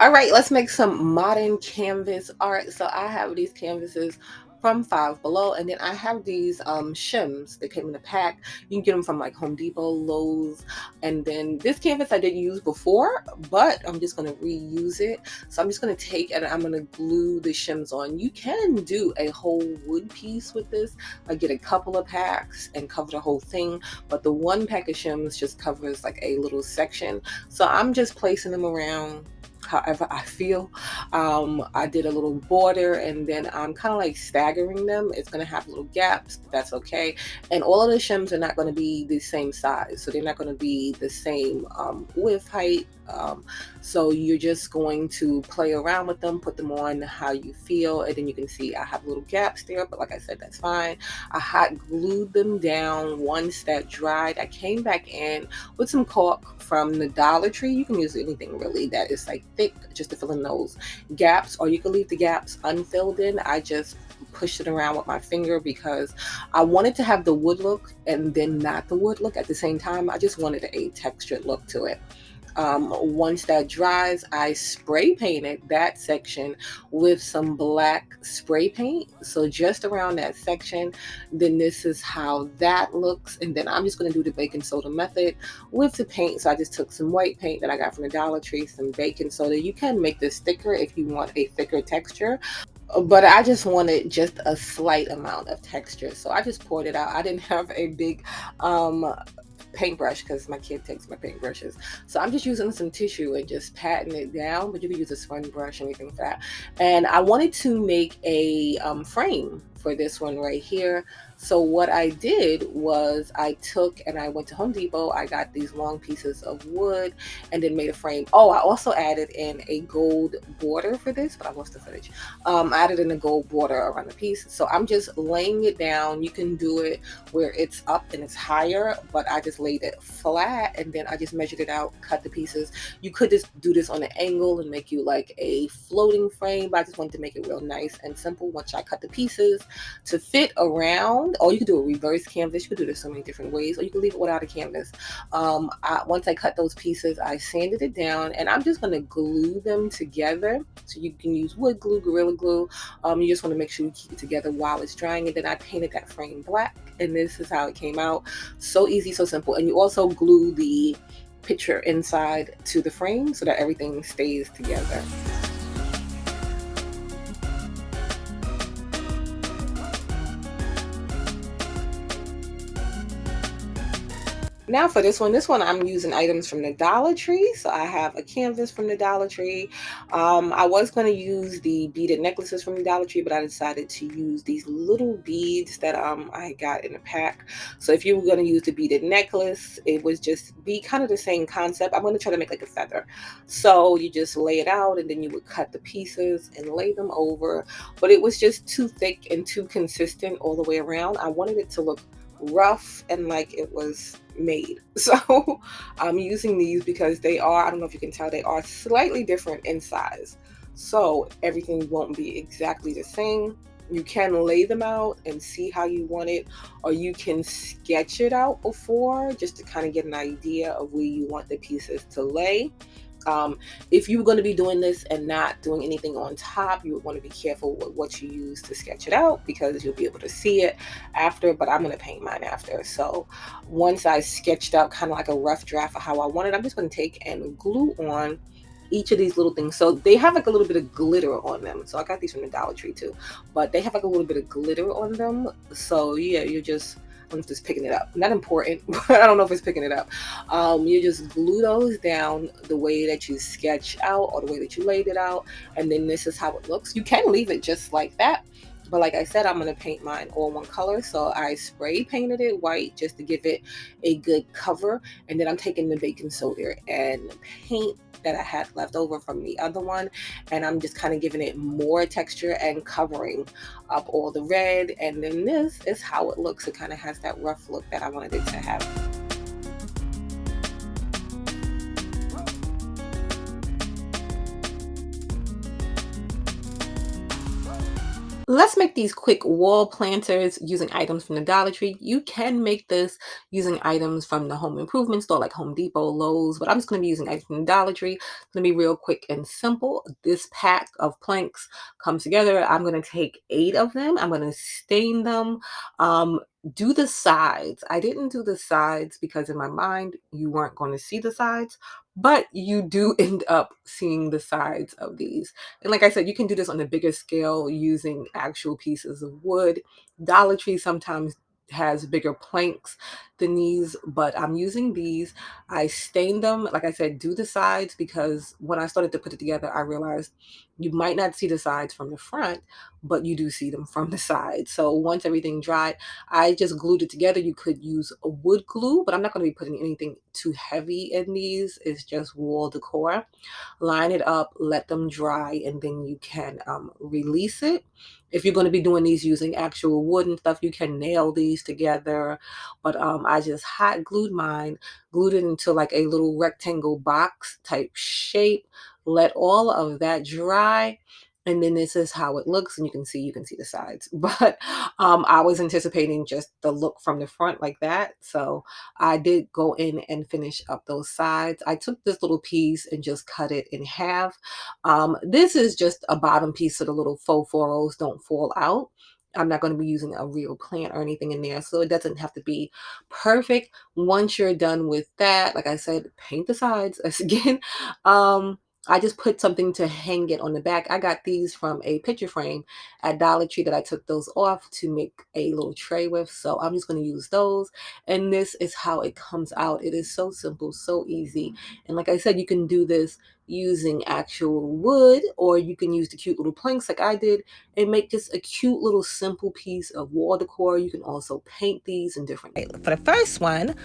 All right, let's make some modern canvas art. So I have these canvases from Five Below, and then I have these shims. They came in a pack. You can get them from like Home Depot, Lowe's, and then this canvas I didn't use before, but I'm just gonna reuse it. So I'm just gonna take and I'm gonna glue the shims on. You can do a whole wood piece with this. I get a couple of packs and cover the whole thing, but the one pack of shims just covers like a little section. So I'm just placing them around however I feel. I did a little border and then I'm kind of like staggering them. It's going to have little gaps, but that's okay. And all of the shims are not going to be the same size. So they're not going to be the same width, height. So you're just going to play around with them, put them on how you feel. And then you can see I have little gaps there, but like I said, that's fine. I hot glued them down. Once that dried, I came back in with some caulk from the Dollar Tree. You can use anything really that is like thick just to fill in those gaps, or you can leave the gaps unfilled in. I just pushed it around with my finger because I wanted to have the wood look and then not the wood look at the same time. I just wanted a textured look to it. Once that dries, I spray painted that section with some black spray paint. So just around that section, then this is how that looks. And then I'm just going to do the baking soda method with the paint. So I just took some white paint that I got from the Dollar Tree, some baking soda. You can make this thicker if you want a thicker texture, but I just wanted just a slight amount of texture. So I just poured it out. I didn't have a big um, paintbrush because my kid takes my paintbrushes. So I'm just using some tissue and just patting it down, but you can use a sponge brush, anything like that. And I wanted to make a frame for this one right here. So what I did was I took and I went to Home Depot. I got these long pieces of wood and then made a frame. Oh, I also added in a gold border for this, but I lost the footage. I added in a gold border around the piece. So I'm just laying it down. You can do it where it's up and it's higher, but I just laid it flat and then I just measured it out, cut the pieces. You could just do this on an angle and make you like a floating frame, but I just wanted to make it real nice and simple. Once I cut the pieces to fit around, or you could do a reverse canvas. You could do this so many different ways, or you could leave it without a canvas. Once I cut those pieces, I sanded it down and I'm just going to glue them together. So you can use wood glue, Gorilla Glue. You just want to make sure you keep it together while it's drying. And then I painted that frame black and this is how it came out. So easy, so simple. And you also glue the picture inside to the frame so that everything stays together. Now for this one I'm using items from the Dollar Tree. So I have a canvas from the Dollar Tree. I was going to use the beaded necklaces from the Dollar Tree, but I decided to use these little beads that I got in a pack. So if you were going to use the beaded necklace, it was just be kind of the same concept. I'm going to try to make like a feather. So you just lay it out and then you would cut the pieces and lay them over. But it was just too thick and too consistent all the way around. I wanted it to look rough and like it was made. So I'm using these because they are, I don't know if you can tell, they are slightly different in size. So everything won't be exactly the same. You can lay them out and see how you want it, or you can sketch it out before just to kind of get an idea of where you want the pieces to lay. If you were going to be doing this and not doing anything on top, you would want to be careful with what you use to sketch it out because you'll be able to see it after, but I'm going to paint mine after. So once I sketched out kind of like a rough draft of how I want it, I'm just going to take and glue on each of these little things. So they have like a little bit of glitter on them. So I got these from the Dollar Tree too, but they have like a little bit of glitter on them. So yeah, you're just, I'm just picking it up. Not important, but I don't know if it's picking it up. You just glue those down the way that you sketch out or the way that you laid it out. And then this is how it looks. You can leave it just like that. But like I said, I'm going to paint mine all one color. So I spray painted it white just to give it a good cover. And then I'm taking the baking soda and paint that I had left over from the other one. And I'm just kind of giving it more texture and covering up all the red. And then this is how it looks. It kind of has that rough look that I wanted it to have. Let's make these quick wall planters using items from the Dollar Tree. You can make this using items from the home improvement store like Home Depot, Lowe's, but I'm just going to be using items from the Dollar Tree. It's going to be real quick and simple. This pack of planks comes together. I'm going to take 8 of them. I'm going to stain them. Um, do the sides. I didn't do the sides because in my mind you weren't going to see the sides, but you do end up seeing the sides of these. And like I said, you can do this on a bigger scale using actual pieces of wood. Dollar Tree sometimes has bigger planks than these, but I'm using these. I stained them. Like I said, do the sides because when I started to put it together, I realized you might not see the sides from the front, but you do see them from the side. So once everything dried, I just glued it together. You could use a wood glue, but I'm not going to be putting anything too heavy in these. It's just wall decor. Line it up, let them dry, and then you can release it. If you're going to be doing these using actual wood and stuff, you can nail these together. But I just hot glued mine, glued it into like a little rectangle box type shape, let all of that dry. And then this is how it looks, and you can see the sides. But I was anticipating just the look from the front like that. So I did go in and finish up those sides. I took this little piece and just cut it in half. This is just a bottom piece so the little faux florals don't fall out. I'm not going to be using a real plant or anything in there, so it doesn't have to be perfect. Once you're done with that, like I said, paint the sides again. I just put something to hang it on the back. I got these from a picture frame at Dollar Tree that I took those off to make a little tray with. So I'm just going to use those. And this is how it comes out. It is so simple, so easy. And like I said, you can do this using actual wood, or you can use the cute little planks like I did and make just a cute little simple piece of wall decor. You can also paint these in different. For the first one,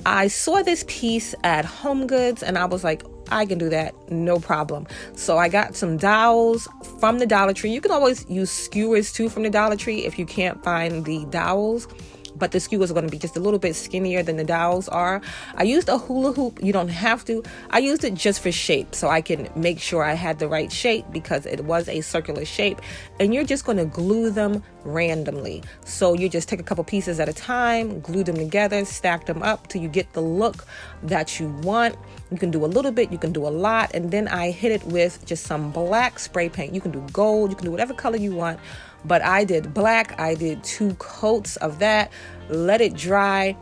I saw this piece at Home Goods and I was like, I can do that, no problem. So I got some dowels from the Dollar Tree. You can always use skewers too from the Dollar Tree if you can't find the dowels, but the skewers are going to be just a little bit skinnier than the dowels are. I used a hula hoop. You don't have to. I used it just for shape so I can make sure I had the right shape because it was a circular shape. And you're just going to glue them randomly. So you just take a couple pieces at a time, glue them together, stack them up till you get the look that you want. You can do a little bit, you can do a lot. And then I hit it with just some black spray paint. You can do gold, you can do whatever color you want. But I did black. I did 2 coats of that, let it dry,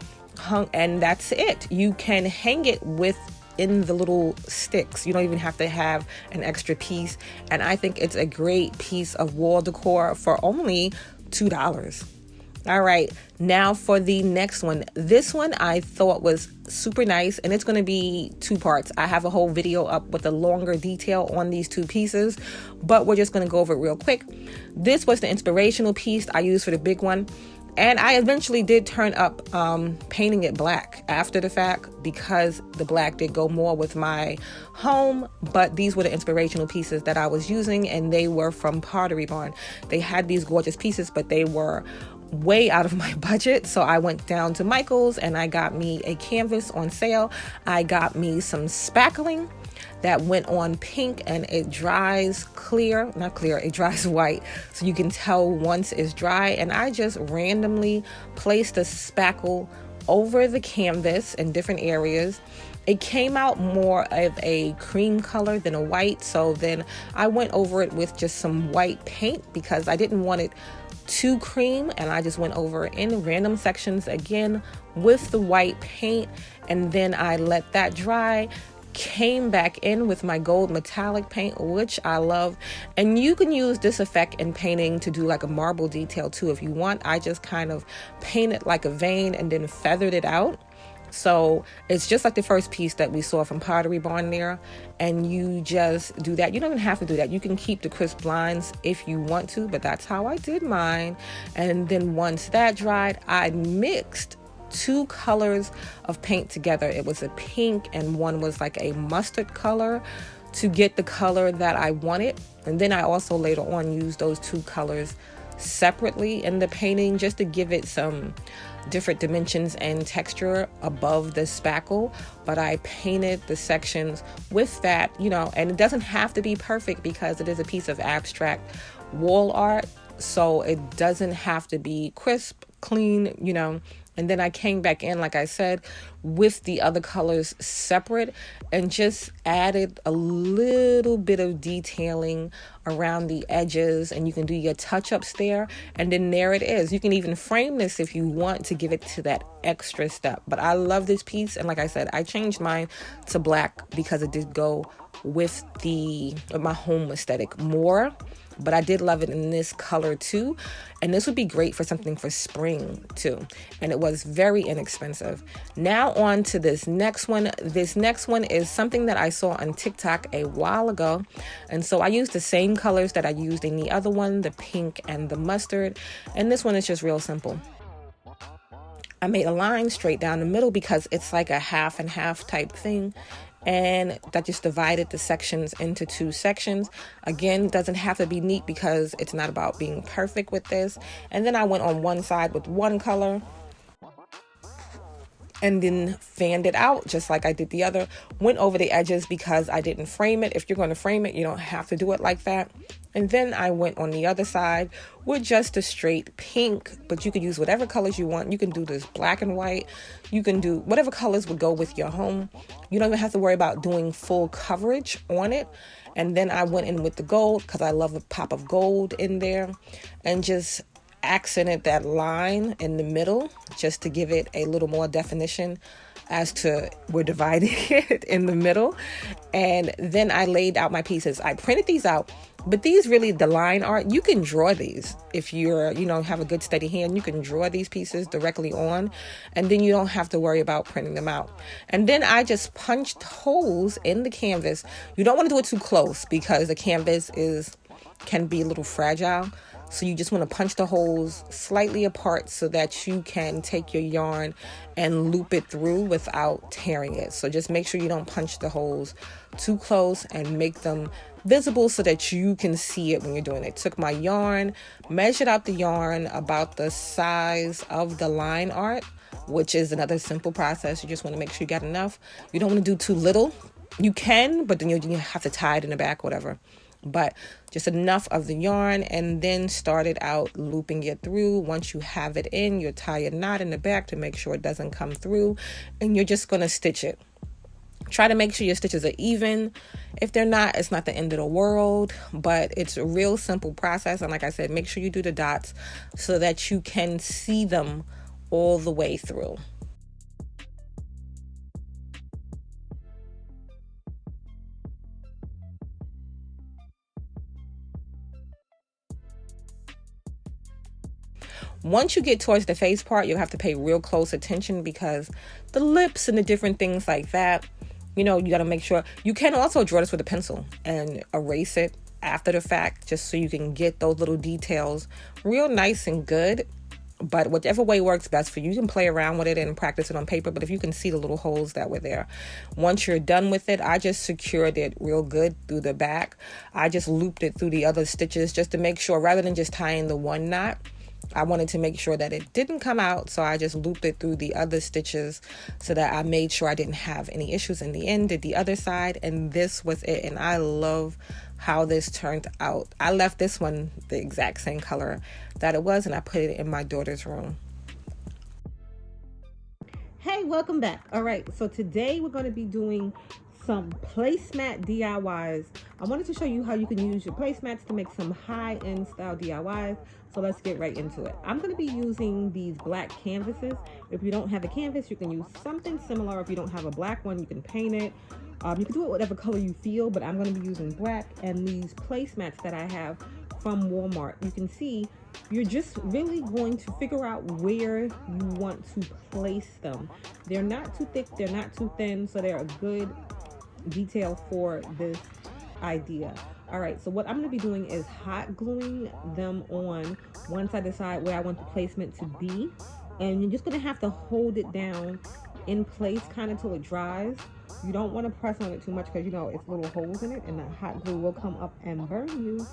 and that's it. You can hang it within the little sticks. You don't even have to have an extra piece. And I think it's a great piece of wall decor for only $2. All right, now for the next one. This one I thought was super nice, and it's going to be 2 parts. I have a whole video up with a longer detail on these 2 pieces, but we're just going to go over it real quick. This was the inspirational piece I used for the big one, and I eventually did turn up painting it black after the fact because the black did go more with my home, but these were the inspirational pieces that I was using, and they were from Pottery Barn. They had these gorgeous pieces, but they were way out of my budget, so I went down to Michael's and I got me a canvas on sale. I got me some spackling that went on pink, and it dries clear, not clear, it dries white, so you can tell once it's dry. And I just randomly placed the spackle over the canvas in different areas. It came out more of a cream color than a white, so then I went over it with just some white paint because I didn't want it too cream, and I just went over in random sections again with the white paint, and then I let that dry, came back in with my gold metallic paint, which I love. And you can use this effect in painting to do like a marble detail too if you want. I just kind of painted like a vein and then feathered it out. So it's just like the first piece that we saw from Pottery Barn there, and you just do that. You don't even have to do that. You can keep the crisp lines if you want to, but that's how I did mine. And then once that dried, I mixed 2 colors of paint together. It was a pink and one was like a mustard color to get the color that I wanted. And then I also later on used those 2 colors separately in the painting just to give it some different dimensions and texture above the spackle. But I painted the sections with that, and it doesn't have to be perfect because it is a piece of abstract wall art. so it doesn't have to be crisp, clean, you know. And then I came back in, like I said, with the other colors separate and just added a little bit of detailing around the edges, and you can do your touch-ups there. And then there it is. You can even frame this if you want to give it to that extra step. But I love this piece, and like I said, I changed mine to black because it did go with my home aesthetic more. But I did love it in this color too, and this would be great for something for spring too. And it was very inexpensive. Now on to this next one. This next one is something that I saw on TikTok a while ago, and so I used the same colors that I used in the other one, the pink and the mustard, and this one is just real simple. I made a line straight down the middle because it's like a half and half type thing, and that just divided the sections into 2 sections. Again, doesn't have to be neat because it's not about being perfect with this. And then I went on one side with one color and then fanned it out just like I did the other. Went over the edges because I didn't frame it. If you're going to frame it, you don't have to do it like that. And then I went on the other side with just a straight pink, but you could use whatever colors you want. You can do this black and white. You can do whatever colors would go with your home. You don't even have to worry about doing full coverage on it. And then I went in with the gold because I love a pop of gold in there, and just accented that line in the middle just to give it a little more definition as to we're dividing it in the middle. And then I laid out my pieces. I printed these out, but these really, the line art, you can draw these if you're, have a good steady hand. You can draw these pieces directly on, and then you don't have to worry about printing them out. And then I just punched holes in the canvas. You don't want to do it too close because the canvas can be a little fragile. So you just want to punch the holes slightly apart so that you can take your yarn and loop it through without tearing it. So just make sure you don't punch the holes too close and make them visible so that you can see it when you're doing it. Took my yarn, measured out the yarn about the size of the line art, which is another simple process. You just want to make sure you got enough. You don't want to do too little. You can, but then you have to tie it in the back, whatever. But just enough of the yarn, and then started out looping it through. Once you have it in, you'll tie a knot in the back to make sure it doesn't come through, and you're just going to stitch it. Try to make sure your stitches are even. If they're not, it's not the end of the world, but it's a real simple process. And like I said, make sure you do the dots so that you can see them all the way through. Once you get towards the face part, you'll have to pay real close attention because the lips and the different things like that, you got to make sure. You can also draw this with a pencil and erase it after the fact just so you can get those little details real nice and good. But whichever way works best for you, you can play around with it and practice it on paper. But if you can see the little holes that were there, once you're done with it, I just secured it real good through the back. I just looped it through the other stitches just to make sure, rather than just tying the one knot, I wanted to make sure that it didn't come out, so I just looped it through the other stitches so that I made sure I didn't have any issues in the end. Did the other side, and this was it. And I love how this turned out. I left this one the exact same color that it was, and I put it in my daughter's room. Hey, welcome back. All right, so today we're going to be doing some placemat DIYs. I wanted to show you how you can use your placemats to make some high-end style DIYs. So let's get right into it. I'm going to be using these black canvases. If you don't have a canvas, you can use something similar. If you don't have a black one, you can paint it. You can do it whatever color you feel, but I'm going to be using black. And these placemats that I have from Walmart, you can see you're just really going to figure out where you want to place them. They're not too thick, they're not too thin, so they're a good detail for this idea. All right, so what I'm going to be doing is hot gluing them on once I decide where I want the placement to be. And you're just going to have to hold it down in place kind of till it dries. You don't want to press on it too much because it's little holes in it, and the hot glue will come up and burn you.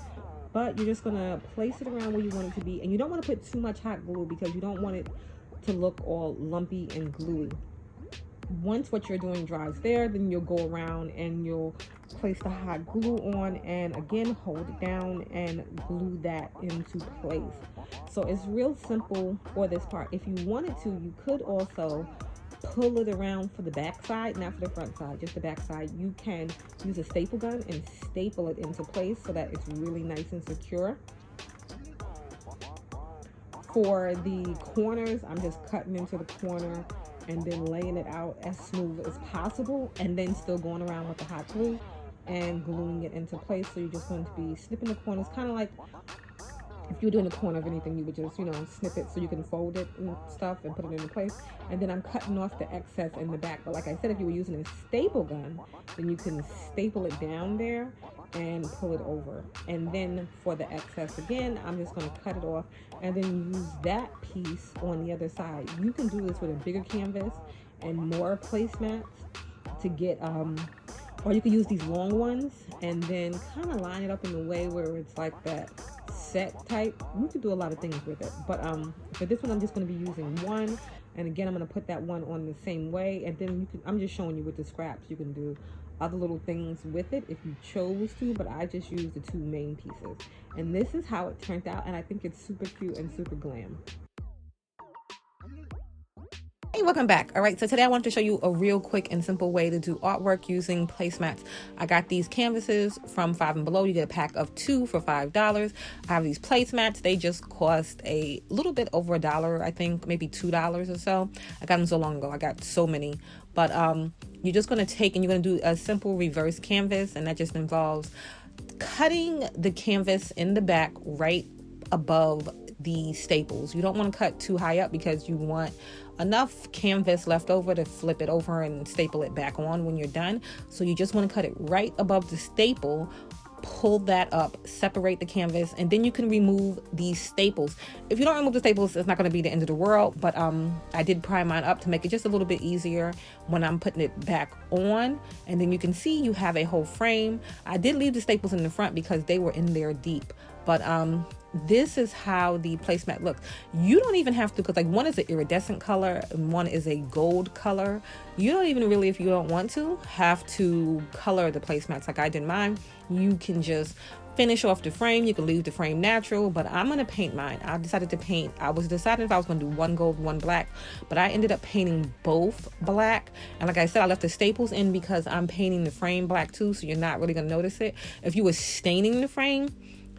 But you're just going to place it around where you want it to be. And you don't want to put too much hot glue because you don't want it to look all lumpy and gluey. once what you're doing dries there, then you'll go around and you'll place the hot glue on, and again hold it down and glue that into place. So it's real simple for this part. If you wanted to, you could also pull it around for the back side, not for the front side, just the back side. You can use a staple gun and staple it into place so that it's really nice and secure. For the corners, I'm just cutting into the corner and then laying it out as smooth as possible, and then still going around with the hot glue and gluing it into place. So you're just going to be snipping the corners, kind of like if you were doing a corner of anything, you would just, snip it so you can fold it and stuff and put it into place. And then I'm cutting off the excess in the back. But like I said, if you were using a staple gun, then you can staple it down there and pull it over. And then for the excess again, I'm just going to cut it off and then use that piece on the other side. You can do this with a bigger canvas and more placemats to get or you can use these long ones and then kind of line it up in a way where it's like that set type. You can do a lot of things with it, but for this one I'm just going to be using one, and again I'm going to put that one on the same way, and then I'm just showing you with the scraps you can do other little things with it if you chose to, but I just used the two main pieces. And this is how it turned out, and I think it's super cute and super glam. Hey, welcome back. All right, so today I wanted to show you a real quick and simple way to do artwork using placemats. I got these canvases from Five and Below. You get a pack of 2 for $5. I have these placemats. They just cost a little bit over $1, I think, maybe $2 or so. I got them so long ago. I got so many. But you're just going to take and you're going to do a simple reverse canvas, and that just involves cutting the canvas in the back right above the staples. You don't want to cut too high up because you want enough canvas left over to flip it over and staple it back on when you're done. So you just want to cut it right above the staple, pull that up, separate the canvas, and then you can remove these staples. If you don't remove the staples, it's not going to be the end of the world, but I did pry mine up to make it just a little bit easier when I'm putting it back on. And then you can see you have a whole frame. I did leave the staples in the front because they were in there deep, but this is how the placemat looks. You don't even have to, because like one is an iridescent color and one is a gold color. You don't even really, if you don't want to, have to color the placemats like I did mine. You can just finish off the frame. You can leave the frame natural, but I'm going to paint mine. I decided to paint. I was deciding if I was going to do one gold, one black, but I ended up painting both black. And like I said, I left the staples in because I'm painting the frame black too, so you're not really going to notice it. If you were staining the frame,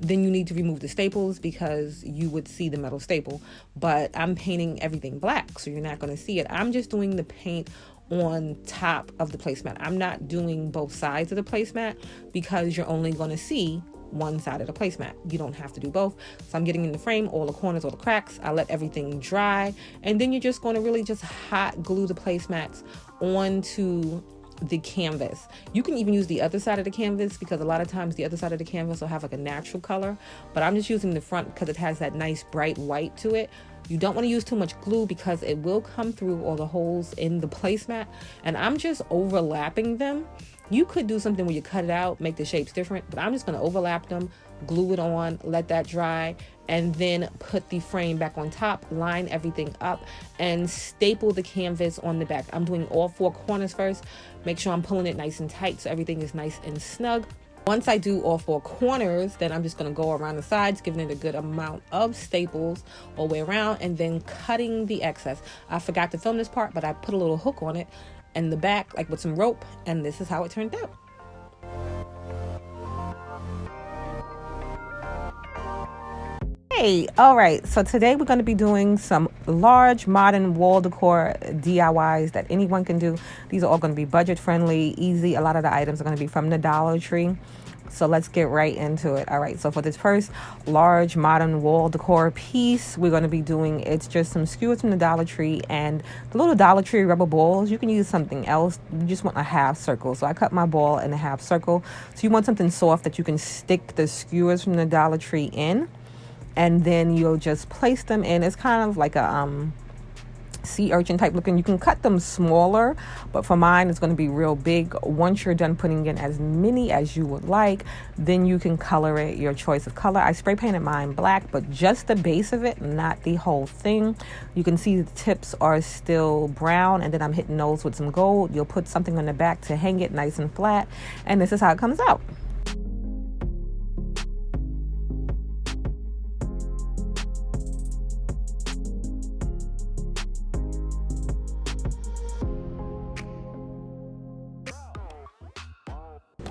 then you need to remove the staples because you would see the metal staple. But I'm painting everything black, so you're not going to see it. I'm just doing the paint on top of the placemat. I'm not doing both sides of the placemat because you're only going to see one side of the placemat. You don't have to do both. So I'm getting in the frame, all the corners, all the cracks. I let everything dry, and then you're just going to really just hot glue the placemats onto the canvas. You can even use the other side of the canvas because a lot of times the other side of the canvas will have like a natural color, but I'm just using the front because it has that nice bright white to it. You don't want to use too much glue because it will come through all the holes in the placemat, and I'm just overlapping them. You could do something where you cut it out, make the shapes different, but I'm just going to overlap them, glue it on, let that dry, and then put the frame back on top, line everything up, and staple the canvas on the back. I'm doing all 4 corners first. Make sure I'm pulling it nice and tight so everything is nice and snug. Once I do all 4 corners, then I'm just going to go around the sides, giving it a good amount of staples all the way around, and then cutting the excess. I forgot to film this part, but I put a little hook on it in the back, like with some rope, and this is how it turned out. Hey, all right, so today we're going to be doing some large modern wall decor DIYs that anyone can do. These are all going to be budget friendly, easy. A lot of the items are going to be from the Dollar Tree. So let's get right into it. All right, so for this first large modern wall decor piece, we're going to be doing, it's just some skewers from the Dollar Tree and the little Dollar Tree rubber balls. You can use something else. You just want a half circle. So I cut my ball in a half circle. So you want something soft that you can stick the skewers from the Dollar Tree in, and then you'll just place them in. It's kind of like a sea urchin type looking. You can cut them smaller, but for mine it's going to be real big. Once you're done putting in as many as you would like, then you can color it your choice of color. I spray painted mine black, but just the base of it, not the whole thing. You can see the tips are still brown, and then I'm hitting those with some gold. You'll put something on the back to hang it nice and flat, and this is how it comes out.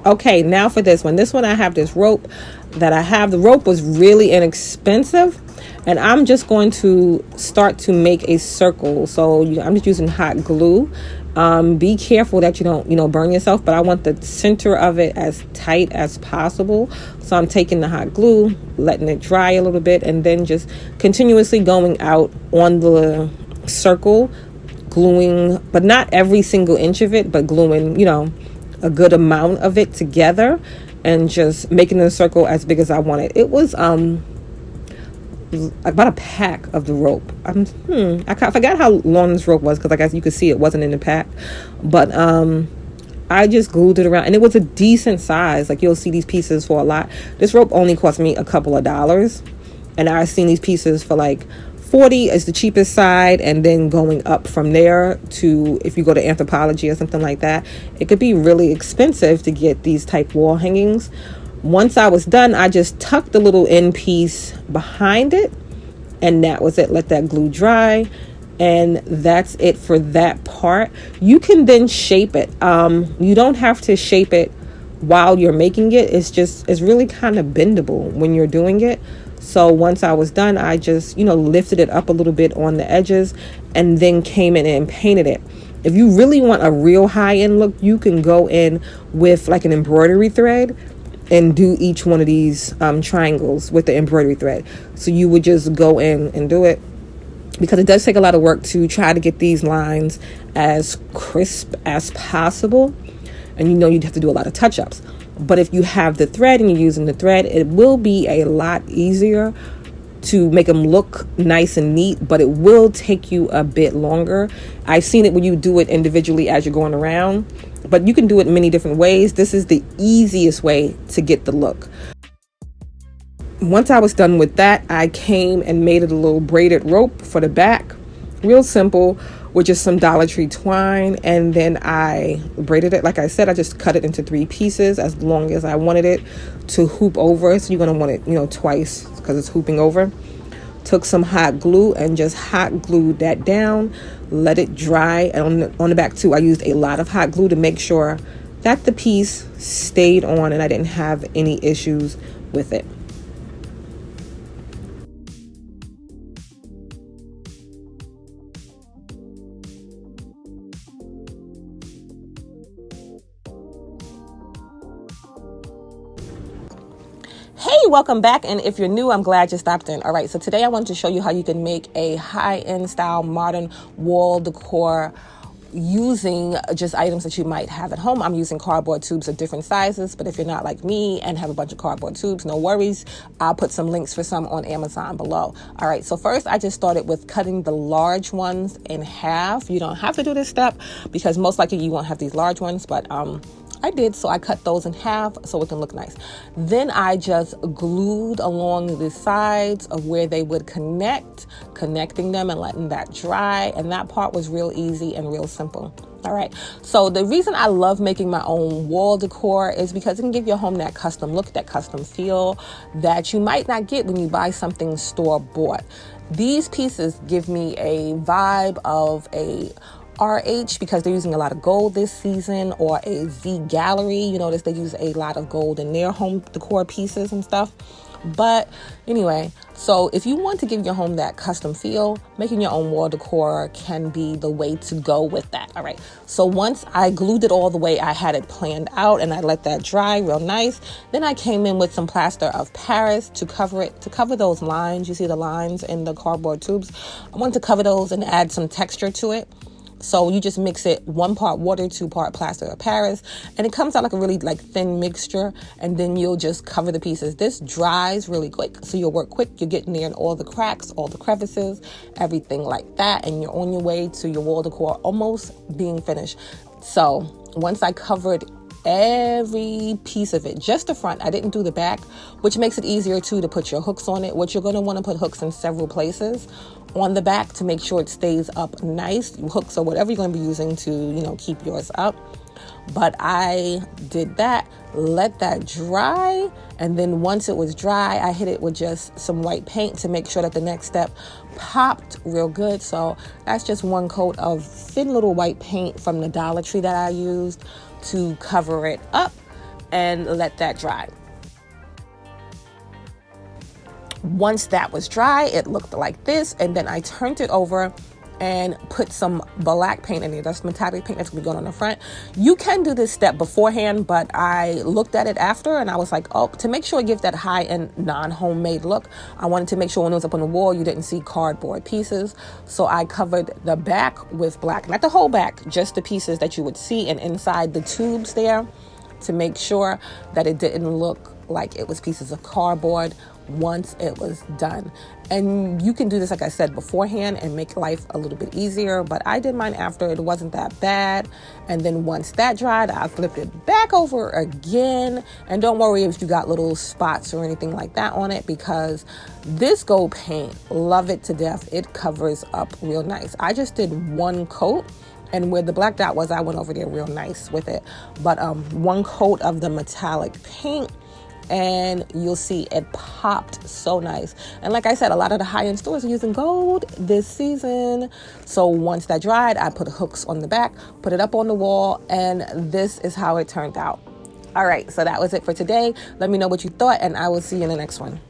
Okay, now for this one. This one I have this rope that I have. The rope was really inexpensive, and I'm just going to start to make a circle. So I'm just using hot glue. Be careful that you don't, burn yourself, but I want the center of it as tight as possible. So I'm taking the hot glue, letting it dry a little bit, and then just continuously going out on the circle, gluing, but not every single inch of it, but gluing, a good amount of it together, and just making a circle as big as I wanted. It was about a pack of the rope. I forgot how long this rope was, because I guess you could see it wasn't in the pack, but I just glued it around, and it was a decent size. Like, you'll see these pieces for a lot. This rope only cost me a couple of dollars, and I've seen these pieces for like $40 is the cheapest side, and then going up from there to, if you go to Anthropologie or something like that, it could be really expensive to get these type wall hangings. Once I was done, I just tucked the little end piece behind it, and that was it. Let that glue dry, and that's it for that part. You can then shape it. You don't have to shape it while you're making it. It's really kind of bendable when you're doing it. So once I was done, I just, lifted it up a little bit on the edges, and then came in and painted it. If you really want a real high-end look, you can go in with like an embroidery thread and do each one of these triangles with the embroidery thread. So you would just go in and do it, because it does take a lot of work to try to get these lines as crisp as possible. And you'd have to do a lot of touch-ups. But if you have the thread and you're using the thread, it will be a lot easier to make them look nice and neat, but it will take you a bit longer. I've seen it when you do it individually as you're going around, but you can do it many different ways. This is the easiest way to get the look. Once I was done with that, I came and made it a little braided rope for the back. Real simple, with just some Dollar Tree twine, and then I braided it. Like I said, I just cut it into 3 pieces as long as I wanted it to hoop over. So you're going to want it, twice, because it's hooping over. Took some hot glue and just hot glued that down, let it dry. And on the back too, I used a lot of hot glue to make sure that the piece stayed on and I didn't have any issues with it. Hey, welcome back. And if you're new, I'm glad you stopped in. All right, so today I wanted to show you how you can make a high-end style modern wall decor using just items that you might have at home. I'm using cardboard tubes of different sizes, but if you're not like me and have a bunch of cardboard tubes, no worries. I'll put some links for some on Amazon below. All right, so first I just started with cutting the large ones in half. You don't have to do this step because most likely you won't have these large ones, but I did, so I cut those in half so it can look nice. Then I just glued along the sides of where they would connecting them and letting that dry. And that part was real easy and real simple. All right, so the reason I love making my own wall decor is because it can give your home that custom look, that custom feel that you might not get when you buy something store-bought. These pieces give me a vibe of a RH because they're using a lot of gold this season, or a Z Gallery. You notice they use a lot of gold in their home decor pieces and stuff. But anyway, so if you want to give your home that custom feel, making your own wall decor can be the way to go with that. All right, so once I glued it all the way I had it planned out and I let that dry real nice, then I came in with some plaster of Paris to cover it, to cover those lines. You see the lines in the cardboard tubes? I wanted to cover those and add some texture to it. So you just mix it 1 part water, 2 part plaster of Paris, and it comes out like a really like thin mixture, and then you'll just cover the pieces. This dries really quick, so you'll work quick. You're getting near in all the cracks, all the crevices, everything like that, and you're on your way to your wall decor almost being finished. So once I covered every piece of it, just the front, I didn't do the back, which makes it easier too to put your hooks on it, which you're going to want to put hooks in several places on the back to make sure it stays up nice, hooks or whatever you're going to be using to keep yours up. But I did that, let that dry, and then once it was dry, I hit it with just some white paint to make sure that the next step popped real good. So that's just 1 coat of thin little white paint from the Dollar Tree that I used to cover it up and let that dry. Once that was dry, it looked like this, and then I turned it over and put some black paint in there. That's metallic paint that's gonna be going on the front. You can do this step beforehand, but I looked at it after and I was like, oh, to make sure it gives that high-end non-homemade look, I wanted to make sure when it was up on the wall you didn't see cardboard pieces. So I covered the back with black, not the whole back, just the pieces that you would see, and inside the tubes there, to make sure that it didn't look like it was pieces of cardboard once it was done. And you can do this, like I said, beforehand and make life a little bit easier, but I did mine after. It wasn't that bad. And then once that dried, I flipped it back over again. And don't worry if you got little spots or anything like that on it, because this gold paint, love it to death. It covers up real nice. I just did 1 coat, and where the black dot was, I went over there real nice with it. But 1 coat of the metallic paint, and you'll see it popped so nice. And like I said, a lot of the high-end stores are using gold this season. So once that dried, I put hooks on the back, put it up on the wall, and this is how it turned out. All right, so that was it for today. Let me know what you thought, and I will see you in the next one.